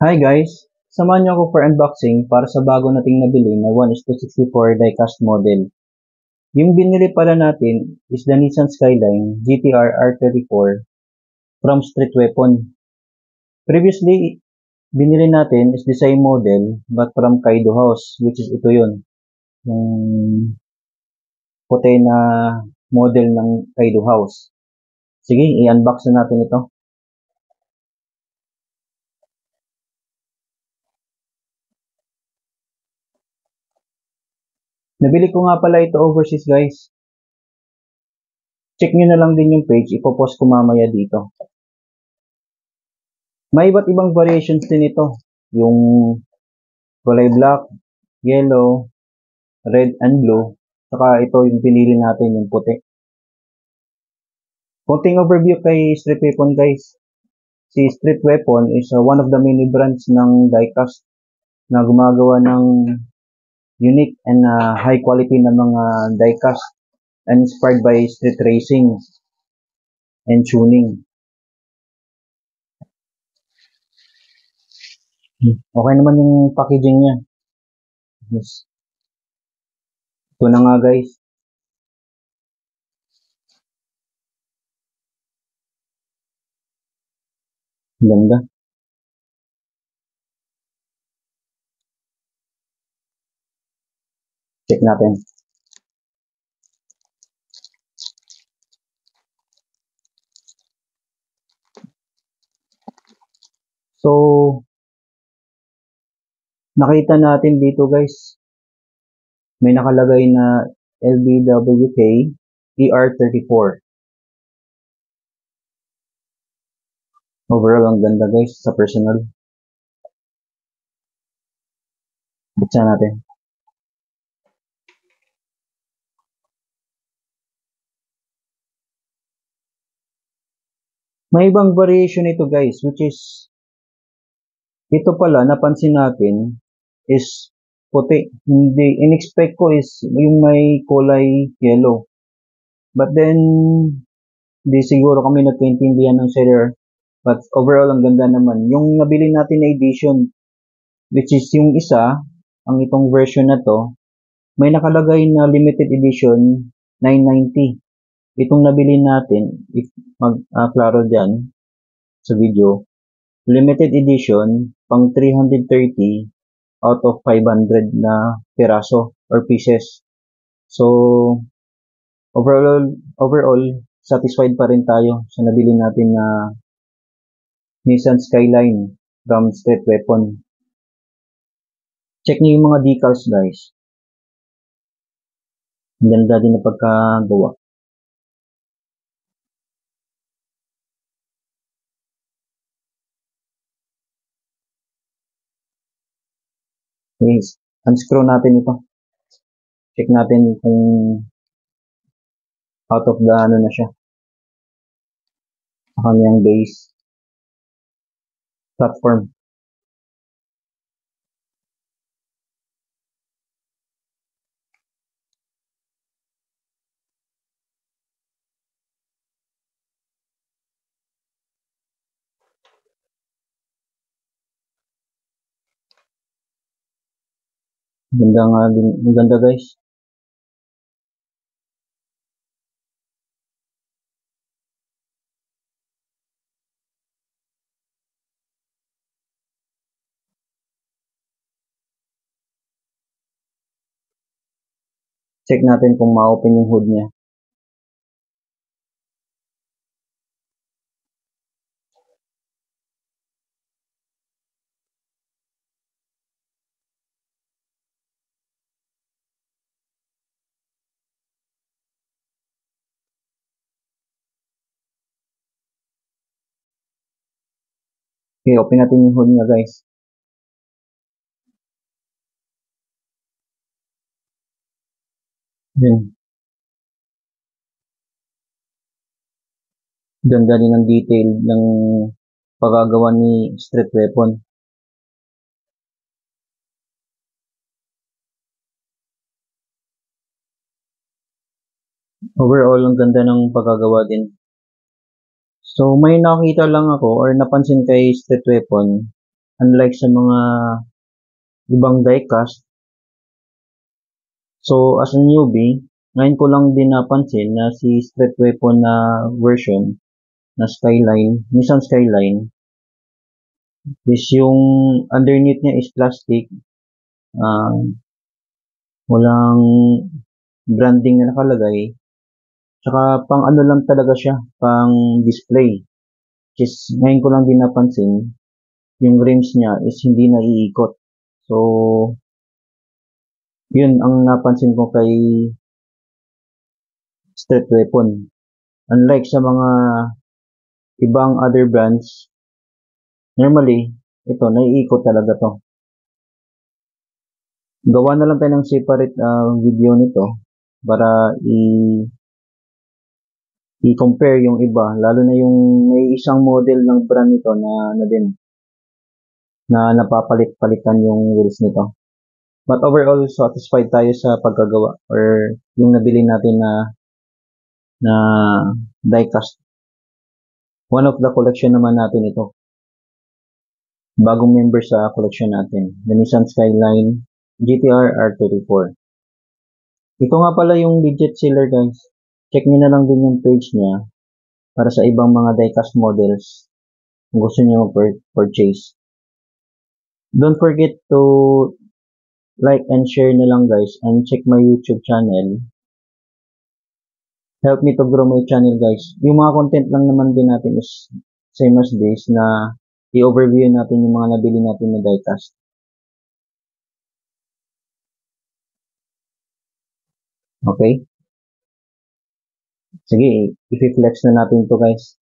Hi guys! Samahan niyo ako for unboxing para sa bago nating nabili na 1:64 die-cast model. Yung binili pala natin is the Nissan Skyline GTR R34 from Street Weapon. Previously, binili natin is the same model but from Kaido House, which is ito yun. Yung puti na model ng Kaido House. Sige, i-unbox na natin ito. Nabili ko nga pala ito overseas guys. Check nyo na lang din yung page, ipopost ko mamaya dito. May iba't ibang variations din ito. Yung kulay black, yellow, red, and blue. Saka ito yung pinili natin, yung puti. Konting overview kay Street Weapon guys. Si Street Weapon is one of the many brands ng diecast na gumagawa ng unique and high quality na mga diecast inspired by street racing and tuning. Okay naman yung packaging niya. Yes. Ito na nga guys. Ganda. Check natin. So, nakita natin dito guys, may nakalagay na LBWK ER34. Overall, ang ganda guys sa personal. Buksan natin. May ibang variation ito guys, which is, ito pala, napansin natin, is puti. Hindi, in-expect ko is yung may kulay yellow. But then, di siguro kami nagkaintindihan ng seller. But overall, ang ganda naman. Yung nabili natin na edition, which is yung isa, ang itong version na to, may nakalagay na limited edition 990. Itong nabili natin, if mag-klaro dyan sa video, limited edition pang 330 out of 500 na piraso or pieces. So, overall, satisfied pa rin tayo sa nabili natin na Nissan Skyline from Street Weapon. Check niyo yung mga decals guys. Ang ganda din na pagkagawa. Okay, unscrew natin ito. Check natin kung out of the ano na siya. Sa kanyang base platform. Ganda nga din, ang ganda guys. Check natin kung ma-open yung hood niya. Okay, open natin yung hood niya guys. Then, ganda din ang detail ng pagagawa ni Street Weapon. Overall, ang ganda ng pagagawa din. So, may nakita lang ako or napansin kay Street Weapon unlike sa mga ibang diecast. So, as a newbie, ngayon ko lang din napansin na si Street Weapon na version na Skyline, Nissan Skyline, is yung underneath niya is plastic, ah, walang branding na nakalagay, tsaka pang ano lang talaga siya, pang display. Which is, ngayon ko lang din napansin, yung rims niya is hindi naiikot. So, yun ang napansin ko kay Street Weapon. Unlike sa mga ibang other brands, normally, ito, naiikot talaga to. Gawa na lang tayo ng separate video nito para i-compare yung iba, lalo na yung may isang model ng brand nito na din na napapalit-palitan yung wheels nito. But overall, satisfied tayo sa pagkagawa or yung nabili natin na diecast. One of the collection naman natin ito. Bagong member sa collection natin, the Nissan Skyline GTR R34. Ito nga pala yung legit seller, guys. Check nyo na lang din yung page niya para sa ibang mga diecast models kung gusto nyo mag-purchase. Don't forget to like and share na lang, guys, and check my YouTube channel. Help me to grow my channel, guys. Yung mga content lang naman din natin is same as this, na i-overview natin yung mga nabili natin na diecast. Okay? Sige, i-flex na natin to, guys.